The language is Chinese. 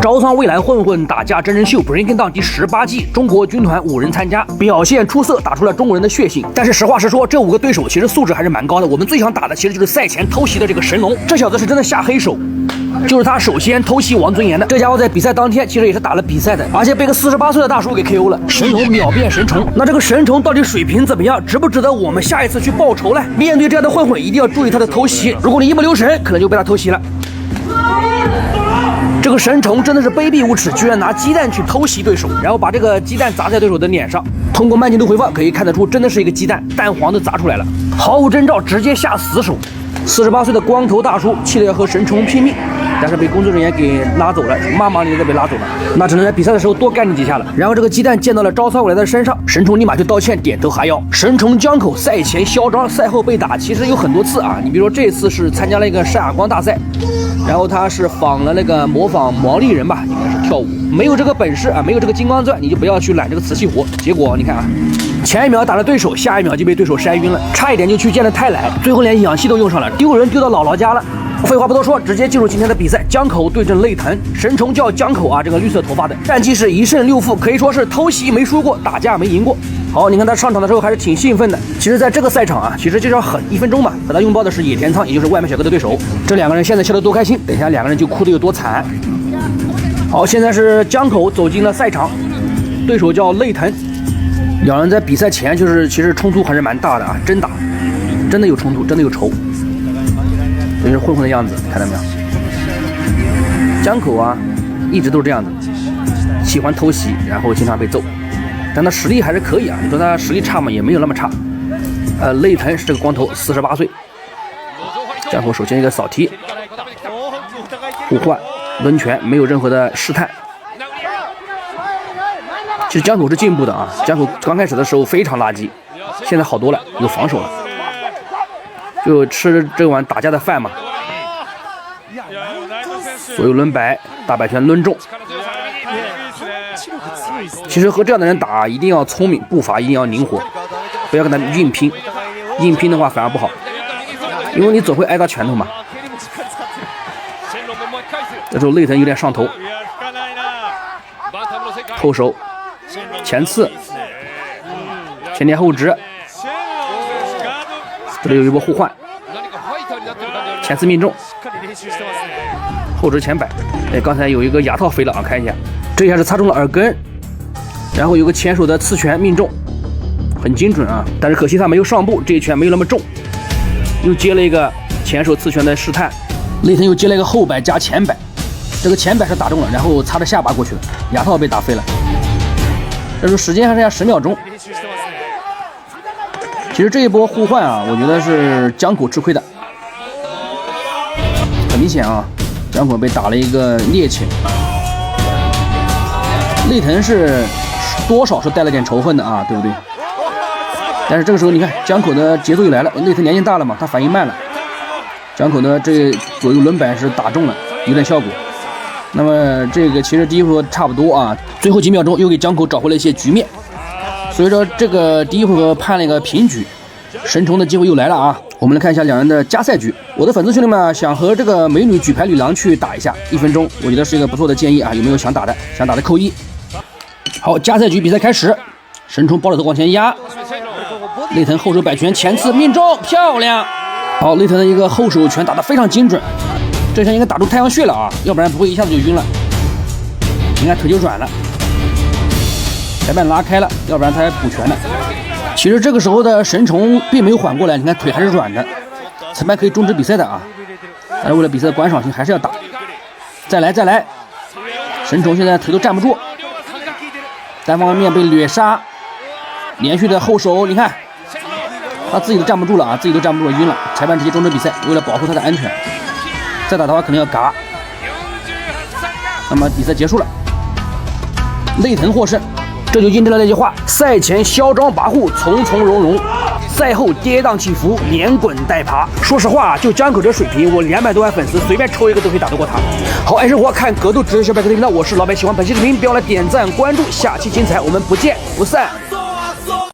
招仓未来混混打架真人秀 Breaking Down 第18季，中国军团5人参加，表现出色，打出了中国人的血性。但是实话实说，这5个对手其实素质还是蛮高的。我们最想打的其实就是赛前偷袭的这个神龙，这小子是真的下黑手。就是他首先偷袭王尊严的，这家伙在比赛当天其实也是打了比赛的，而且被个48岁的大叔给 KO 了。神龙秒变神虫，那这个神虫到底水平怎么样，值不值得我们下一次去报仇呢？面对这样的混混，一定要注意他的偷袭，如果你一不留神，可能就被他偷袭了。这个神虫真的是卑鄙无耻，居然拿鸡蛋去偷袭对手，然后把这个鸡蛋砸在对手的脸上。通过慢镜头回放可以看得出，真的是一个鸡蛋，蛋黄都砸出来了，毫无征兆，直接下死手。48岁的光头大叔气得要和神虫拼命，但是被工作人员给拉走了，骂骂咧咧的被拉走了。那只能在比赛的时候多干你几下了。然后这个鸡蛋溅到了招仓未来的身上，神虫立马就道歉，点头哈腰。神虫江口赛前嚣张，赛后被打，其实有很多次啊。你比如说这次是参加了一个晒哑光大赛，然后他是模仿毛利人吧，应该是跳舞，没有这个本事啊，没有这个金刚钻，你就不要去揽这个瓷器活。结果你看啊，前一秒打了对手，下一秒就被对手筛晕了，差一点就去见了太来，最后连氧气都用上了，丢人丢到姥姥家了。废话不多说，直接进入今天的比赛。江口对阵泪藤，神虫叫江口啊，这个绿色头发的，战绩是1胜6负，可以说是偷袭没输过，打架没赢过。好，你看他上场的时候还是挺兴奋的。其实在这个赛场啊，其实就是要狠1分钟嘛。和他拥抱的是野田仓，也就是外卖小哥的对手。这2个人现在笑得多开心，等一下2个人就哭得有多惨。好，现在是江口走进了赛场，对手叫泪藤。2人在比赛前其实冲突还是蛮大的啊，真打，真的有冲突，真的有仇。这是混混的样子，看到没有？江口啊，一直都是这样子，喜欢偷袭，然后经常被揍，但他实力还是可以啊。你说他实力差吗？也没有那么差。泪藤是这个光头，48岁。江口首先一个扫踢，互换抡拳，没有任何的试探。其实江口是进步的啊，江口刚开始的时候非常垃圾，现在好多了，有防守了。就吃这碗打架的饭嘛，所有抡白，大摆拳抡中。其实和这样的人打一定要聪明，步伐一定要灵活，不要跟他硬拼，硬拼的话反而不好，因为你总会挨到拳头嘛。这时候泪藤有点上头，后手前刺，前点后直。这里有一波互换，前刺命中，后直前摆。哎，刚才有一个牙套飞了啊，看一下，这一下是擦中了耳根，然后有个前手的刺拳命中，很精准啊。但是可惜他没有上步，这一拳没有那么重。又接了一个前手刺拳的试探，泪藤又接了一个后摆加前摆，这个前摆是打中了，然后擦着下巴过去了，牙套被打飞了。这时候时间还剩下10秒钟。其实这一波互换啊，我觉得是江口吃亏的，很明显啊，江口被打了一个趔趄。泪藤是多少是带了点仇恨的啊，对不对？但是这个时候你看江口的节奏又来了，泪藤年纪大了嘛，他反应慢了。江口呢这左右抡摆是打中了，有点效果。那么这个其实第一回合差不多啊，最后几秒钟又给江口找回了一些局面。所以说这个第一回合判了一个平局，神虫的机会又来了啊！我们来看一下2人的加赛局。我的粉丝兄弟们想和这个美女举牌女郎去打一下，1分钟，我觉得是一个不错的建议啊！有没有想打的？想打的扣1。好，加赛局比赛开始，神虫抱着头往前压，泪藤后手摆拳前刺命中，漂亮！好，泪藤的一个后手拳打得非常精准，这下应该打出太阳穴了啊，要不然不会一下子就晕了。你看腿就软了。裁判拉开了，要不然他还补拳呢。其实这个时候的神虫并没有缓过来，你看腿还是软的，裁判可以终止比赛的啊。但是为了比赛的观赏性，还是要打。再来，神虫现在腿都站不住，单方面被掠杀，连续的后手，你看他自己都站不住了啊，自己都站不住了，晕了。裁判直接终止比赛，为了保护他的安全，再打的话可能要嘎。那么比赛结束了，泪藤获胜。这就印证了那句话：赛前嚣张跋扈，从从容容；赛后跌宕起伏，连滚带爬。说实话，就江口这水平，我200多万粉丝随便抽一个都可以打得过他。好，爱生活看格斗，只有小白哥的频道，我是老白，喜欢本期视频，别忘了点赞关注，下期精彩，我们不见不散。